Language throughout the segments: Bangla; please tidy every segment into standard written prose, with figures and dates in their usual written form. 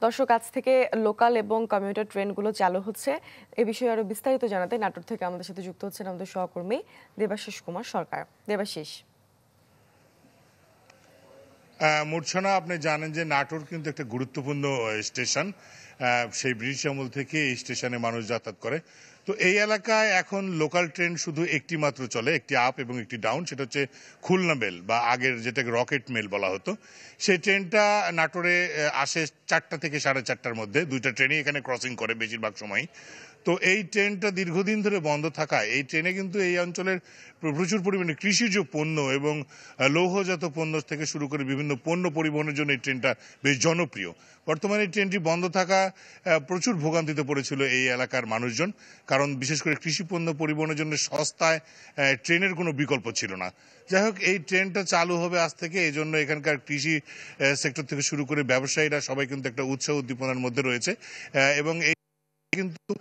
দর্শক, আজ থেকে লোকাল এবং কমিউটার ট্রেনগুলো চালু হচ্ছে। এ বিষয়ে আরো বিস্তারিত জানাতে নাটোর থেকে আমাদের সাথে যুক্ত হচ্ছেন আমাদের সহকর্মী দেবাশিস কুমার সরকার। দেবাশিস। মূর্ছনা, আপনি জানেন যে নাটোর কিন্তু একটা গুরুত্বপূর্ণ স্টেশন। সেই ব্রিটিশ আমল থেকে এই স্টেশনে মানুষ যাতায়াত করে। তো এই এলাকায় এখন লোকাল ট্রেন শুধু একটি মাত্র চলে, একটি আপ এবং একটি ডাউন। সেটা হচ্ছে খুলনা মেল বা আগের যেটাকে রকেট মেল বলা হতো। সেই ট্রেনটা নাটোরে আসে 4টা থেকে 4:30টার মধ্যে। দুইটা ট্রেনই এখানে ক্রসিং করে বেশিরভাগ সময়। তো এই ট্রেনটা দীর্ঘদিন ধরে বন্ধ থাকায় এই ট্রেনে কিন্তু এই অঞ্চলের প্রচুর পরিমাণে কৃষিজ পণ্য এবং লৌহজাত পণ্য থেকে শুরু করে বিভিন্ন পণ্য পরিবহনের জন্য এই ট্রেনটা বেশ জনপ্রিয়। বর্তমানে এই ট্রেনটি বন্ধ থাকা প্রচুর ভোগান্তিতে পড়েছিল এই এলাকার মানুষজন, কারণ বিশেষ করে কৃষি পণ্য পরিবহনের জন্য সস্তায় ট্রেনের কোনো বিকল্প ছিল না। যাই হোক, এই ট্রেনটা চালু হবে আজ থেকে। এই জন্য এখানকার কৃষি সেক্টর থেকে শুরু করে ব্যবসায়ীরা সবাই কিন্তু একটা উৎসাহ উদ্দীপনার মধ্যে রয়েছে। এবং কিন্তু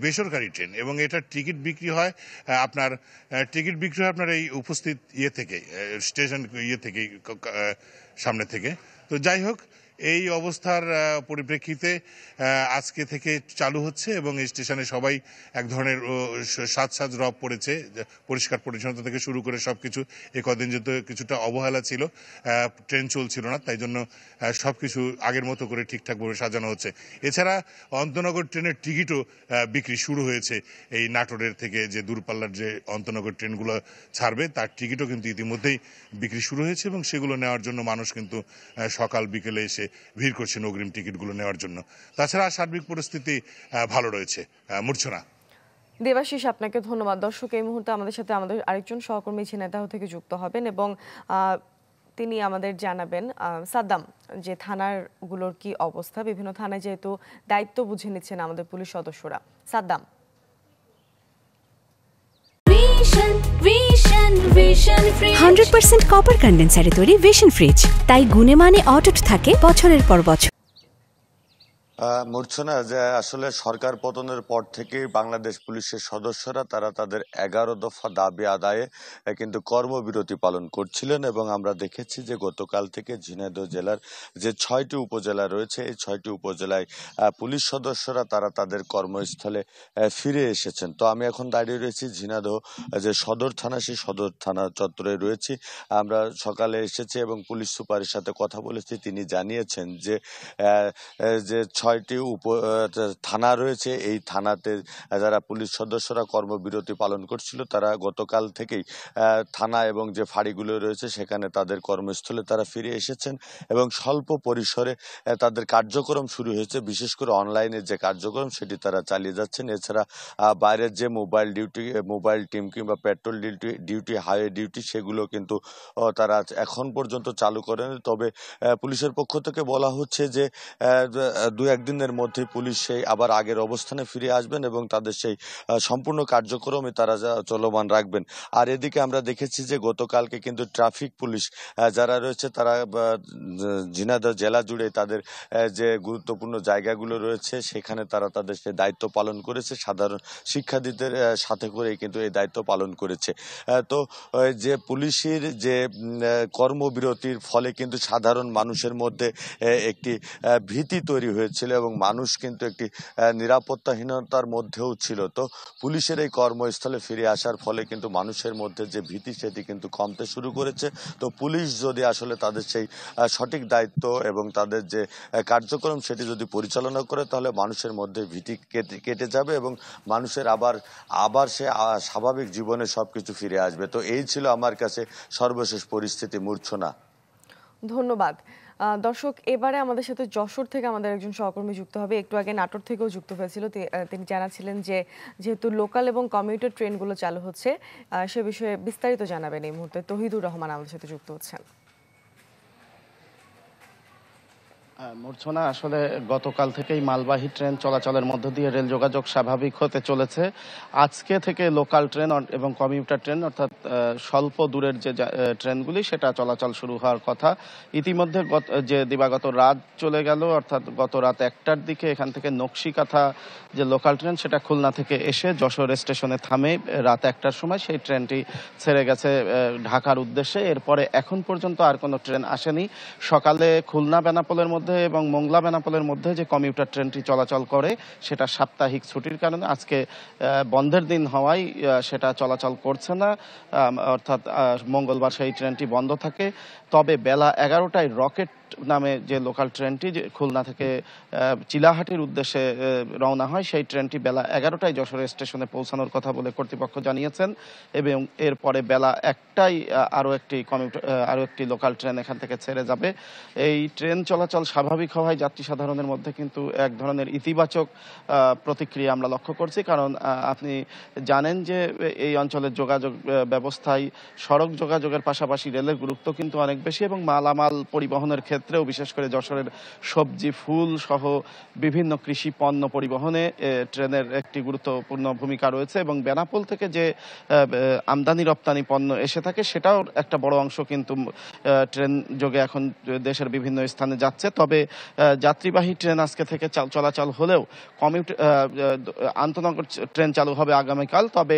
বেসরকারি ট্রেন এবং এটার টিকিট বিক্রি হয় আপনার এই উপস্থিত থেকে স্টেশন থেকে সামনে থেকে। তো যাই হোক, এই অবস্থার পরিপ্রেক্ষিতে আজকে থেকে চালু হচ্ছে এবং এই স্টেশনে সবাই এক ধরনের সাজ রব পড়েছে। পরিষ্কার পরিচ্ছন্নতা থেকে শুরু করে সবকিছু কদিন যেহেতু কিছুটা অবহেলা ছিল, ট্রেন চলছিল না, তাই জন্য সবকিছু আগের মতো করে ঠিকঠাকভাবে সাজানো হচ্ছে। এছাড়া অন্তনগর ট্রেনের টিকিটও বিক্রি শুরু হয়েছে। এই নাটোরের থেকে যে দূরপাল্লার যে অন্তনগর ট্রেনগুলো ছাড়বে তার টিকিটও কিন্তু ইতিমধ্যেই বিক্রি শুরু হয়েছে এবং সেগুলো নেওয়ার জন্য মানুষ কিন্তু সকাল বিকেলে এসে ভিড় করছেন অগ্রিম টিকিটগুলো নেওয়ার জন্য। তাছাড়া সার্বিক পরিস্থিতি ভালো রয়েছে। মূর্ছনা। দেবাশিস, আপনাকে ধন্যবাদ। দর্শক, এই মুহূর্তে আমাদের সাথে আমাদের আরেকজন সহকর্মী ঝিনাইদহ থেকে যুক্ত হবেন এবং তিনি আমাদের জানাবেন সাদ্দাম যে থানাগুলোর কি অবস্থা। বিভিন্ন থানায় যেহেতু দায়িত্ব বুঝে নিচ্ছেন আমাদের পুলিশ সদস্যরা। সাদ্দাম। 100% কপার কন্ডেন্সারে তৈরি ভিশন ফ্রিজ, তাই গুণে মানে অটুট থাকে বছরের পর বছর। মূর্ছনা, যে আসলে সরকার পতনের পর থেকে বাংলাদেশ পুলিশের সদস্যরা তারা তাদের 11 দফা দাবি আদায়ে কিন্তু কর্মবিরতি পালন করছিলেন এবং আমরা দেখেছি যে গতকাল থেকে ঝিনাইদহ জেলার যে 6টি উপজেলা রয়েছে এই 6টি উপজেলায় পুলিশ সদস্যরা তারা তাদের কর্মস্থলে ফিরে এসেছেন। তো আমি এখন দাঁড়িয়ে রয়েছি ঝিনাইদহ যে সদর থানা, সেই সদর থানা চত্বরে রয়েছি। আমরা সকালে এসেছি এবং পুলিশ সুপারের সাথে কথা বলেছি। তিনি জানিয়েছেন যে 6টি থানা রয়েছে, এই থানাতে যারা পুলিশ সদস্যরা কর্মবিরতি পালন করছিল তারা গতকাল থেকেই থানা এবং যে ফাঁড়িগুলো রয়েছে সেখানে তাদের কর্মস্থলে তারা ফিরে এসেছেন এবং স্বল্প পরিসরে তাদের কার্যক্রম শুরু হয়েছে। বিশেষ করে অনলাইনের যে কার্যক্রম সেটি তারা চালিয়ে যাচ্ছেন। এছাড়া বাইরের যে মোবাইল টিম কিংবা পেট্রোল ডিউটি হাইওয়ে ডিউটি সেগুলো কিন্তু তারা এখন পর্যন্ত চালু করেন। তবে পুলিশের পক্ষ থেকে বলা হচ্ছে যে 2-1 দিনের মধ্যে পুলিশ সেই আবার আগের অবস্থানে ফিরে আসবেন এবং তাদের সেই সম্পূর্ণ কার্যক্রমে তারা চলমান রাখবেন। আর এদিকে আমরা দেখেছি যে গতকালকে কিন্তু ট্রাফিক পুলিশ যারা রয়েছে তারা ঝিনাইদহ জেলা জুড়ে তাদের যে গুরুত্বপূর্ণ জায়গাগুলো রয়েছে সেখানে তারা তাদের সেই দায়িত্ব পালন করেছে। সাধারণ শিক্ষার্থীদের সাথে করে কিন্তু এই দায়িত্ব পালন করেছে। তো যে পুলিশের যে কর্মবিরতির ফলে কিন্তু সাধারণ মানুষের মধ্যে একটি ভীতি তৈরি হয়েছিল এবং মানুষ কিন্তু একটি নিরাপত্তাহীনতার মধ্যেও ছিল। তো পুলিশের এই কর্মস্থলে ফিরে আসার ফলে কিন্তু মানুষের মধ্যে যে ভীতি সেটি কিন্তু কমতে শুরু করেছে। তো পুলিশ যদি আসলে তাদের সেই সঠিক দায়িত্ব এবং তাদের যে কার্যক্রম সেটি যদি পরিচালনা করে তাহলে মানুষের মধ্যে ভীতি কেটে যাবে এবং মানুষের আবার সে স্বাভাবিক জীবনে সবকিছু ফিরে আসবে। তো এই ছিল আমার কাছে সর্বশেষ পরিস্থিতি। মূর্ছনা। ধন্যবাদ। দর্শক, এবারে আমাদের সাথে যশোর থেকে আমাদের একজন সহকর্মী যুক্ত হবে। একটু আগে নাটোর থেকেও যুক্ত হয়েছিল। তিনি জানাচ্ছিলেন যে যেহেতু লোকাল এবং কমিউটার ট্রেনগুলো চালু হচ্ছে সে বিষয়ে বিস্তারিত জানাবেন এই মুহূর্তে তহিদুর রহমান আমাদের সাথে যুক্ত হচ্ছেন। মূর্ছনা, আসলে গতকাল থেকেই মালবাহী ট্রেন চলাচলের মধ্য দিয়ে রেল যোগাযোগ স্বাভাবিক হতে চলেছে। আজকে থেকে লোকাল ট্রেন এবং কমিউটার ট্রেন অর্থাৎ স্বল্প দূরের যে ট্রেনগুলি সেটা চলাচল শুরু হওয়ার কথা। ইতিমধ্যে যে দিবাগত রাত চলে গেল, অর্থাৎ গত রাত 1টার দিকে এখান থেকে নকশিকাথা যে লোকাল ট্রেন সেটা খুলনা থেকে এসে যশোর স্টেশনে থামে রাত 1টার সময়। সেই ট্রেনটি ছেড়ে গেছে ঢাকার উদ্দেশ্যে। এরপরে এখন পর্যন্ত আর কোনো ট্রেন আসেনি। সকালে খুলনা বেনাপোলের মধ্যে মধ্যে এবং মোংলা বেনাপোলের মধ্যে যে কমিউটার ট্রেনটি চলাচল করে সেটা সাপ্তাহিক ছুটির কারণে আজকে বন্ধের দিন হওয়ায় সেটা চলাচল করছে না, অর্থাৎ মঙ্গলবার সেই ট্রেনটি বন্ধ থাকে। তবে বেলা 11টায় রকেট নামে যে লোকাল ট্রেনটি যে খুলনা থেকে চিলাহাটির উদ্দেশ্যে রওনা হয়, সেই ট্রেনটি বেলা 11টায় যশোর স্টেশনে পৌঁছানোর কথা বলে কর্তৃপক্ষ জানিয়েছেন এবং এরপরে বেলা 1টায় আরও একটি লোকাল ট্রেন এখান থেকে ছেড়ে যাবে। এই ট্রেন চলাচল স্বাভাবিক হওয়ায় যাত্রী সাধারণের মধ্যে কিন্তু এক ধরনের ইতিবাচক প্রতিক্রিয়া আমরা লক্ষ্য করছি, কারণ আপনি জানেন যে এই অঞ্চলের যোগাযোগ ব্যবস্থায় সড়ক যোগাযোগের পাশাপাশি রেলের গুরুত্ব কিন্তু অনেক বেশি এবং মালামাল পরিবহনের ক্ষেত্রেও বিশেষ করে যশোরের সবজি ফুল সহ বিভিন্ন কৃষি পণ্য পরিবহনে ট্রেনের একটি গুরুত্বপূর্ণ ভূমিকা রয়েছে এবং বেনাপোল থেকে যে আমদানি রপ্তানি পণ্য এসে থাকে সেটাও একটা বড় অংশ কিন্তু ট্রেন যোগে এখন দেশের বিভিন্ন স্থানে যাচ্ছে। তবে যাত্রীবাহী ট্রেন আজকে থেকে চলাচল হলেও আন্তনগর ট্রেন চালু হবে আগামীকাল। তবে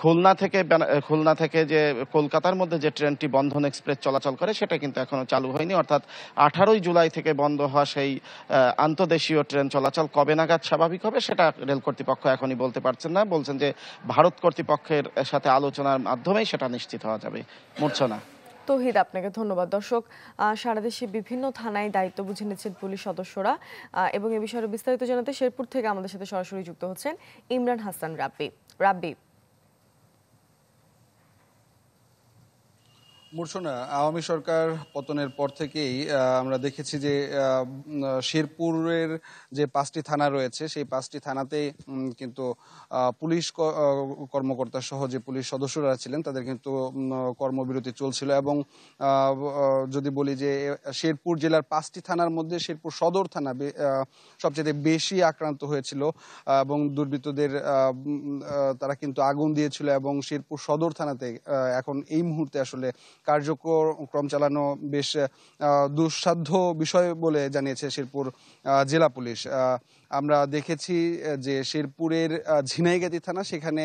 খুলনা থেকে যে কলকাতার মধ্যে যে ট্রেনটি বন্ধন এক্সপ্রেস চলাচল করে সেটা কিন্তু এখনো চালু হয়নি, অর্থাৎ 18ই জুলাই থেকে বন্ধ হওয়া সেই আন্তদেশীয় ট্রেন চলাচল কবে নাগাদ স্বাভাবিক হবে সেটা রেল কর্তৃপক্ষ এখনই বলতে পারছেন না। বলছেন যে ভারত কর্তৃপক্ষের সাথে আলোচনার মাধ্যমেই সেটা নিশ্চিত হওয়া যাবে। মূর্ছনা। তৌহিদ, আপনাকে ধন্যবাদ। দর্শক, সারা দেশে বিভিন্ন থানায় দায়িত্ব বুঝে নিচ্ছেন পুলিশ সদস্যরা এবং এ বিষয়ে বিস্তারিত জানাতে শেরপুর থেকে আমাদের সাথে সরাসরি যুক্ত হচ্ছেন ইমরান হাসান রাব্বি। মূর্ছনা, আওয়ামী সরকার পতনের পর থেকেই আমরা দেখেছি যে শেরপুরের যে 5টি থানা রয়েছে সেই 5টি থানাতেই কিন্তু পুলিশ কর্মকর্তা সহ যে পুলিশ সদস্যরা ছিলেন তাদের কিন্তু কর্মবিরতি চলছিল এবং যদি বলি যে শেরপুর জেলার 5টি থানার মধ্যে শেরপুর সদর থানা সবচেয়ে বেশি আক্রান্ত হয়েছিল এবং দুর্বৃত্তদের তারা কিন্তু আগুন দিয়েছিল এবং শেরপুর সদর থানাতে এখন এই মুহূর্তে আসলে কার্যক্রম চালানো বেশ দুঃসাধ্য বিষয় বলে জানিয়েছে শেরপুর জেলা পুলিশ। আমরা দেখেছি যে শেরপুরের ঝিনাইগাতি থানা, সেখানে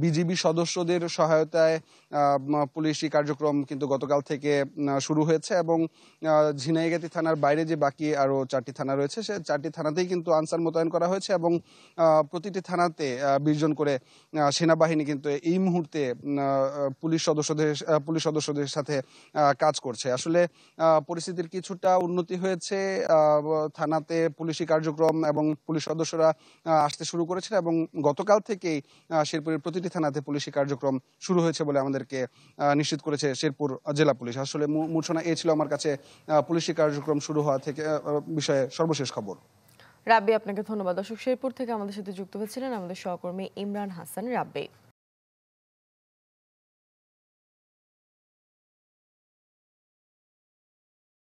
বিজিবি সদস্যদের সহায়তায় পুলিশি কার্যক্রম কিন্তু গতকাল থেকে শুরু হয়েছে এবং ঝিনাইগাতি থানার বাইরে যে বাকি আরো 4টি থানা রয়েছে সে 4টি থানাতেই কিন্তু আনসার মোতায়েন করা হয়েছে এবং প্রতিটি থানাতে 20 জন করে সেনাবাহিনী কিন্তু এই মুহূর্তে পুলিশ সদস্যদের সাথে কাজ করছে। আসলে পরিস্থিতির কিছুটা উন্নতি হয়েছে, থানাতে পুলিশি কার্যক্রম এবং পুলিশ সদস্যরা আসতে শুরু করেছেন এবং গতকাল থেকেই শেরপুরের প্রতিটি থানাতে পুলিশি কার্যক্রম শুরু হয়েছে বলে আমাদেরকে নিশ্চিত করেছে শেরপুর জেলা পুলিশ। আসলে মূর্ছনা, এই ছিল আমার কাছে পুলিশি কার্যক্রম শুরু হওয়া থেকে বিষয়ে সর্বশেষ খবর। রাব্বি, আপনাকে ধন্যবাদ। দর্শক, শেরপুর থেকে আমাদের সাথে যুক্ত হয়েছিলেন আমাদের সহকর্মী ইমরান হাসান রাব্বি।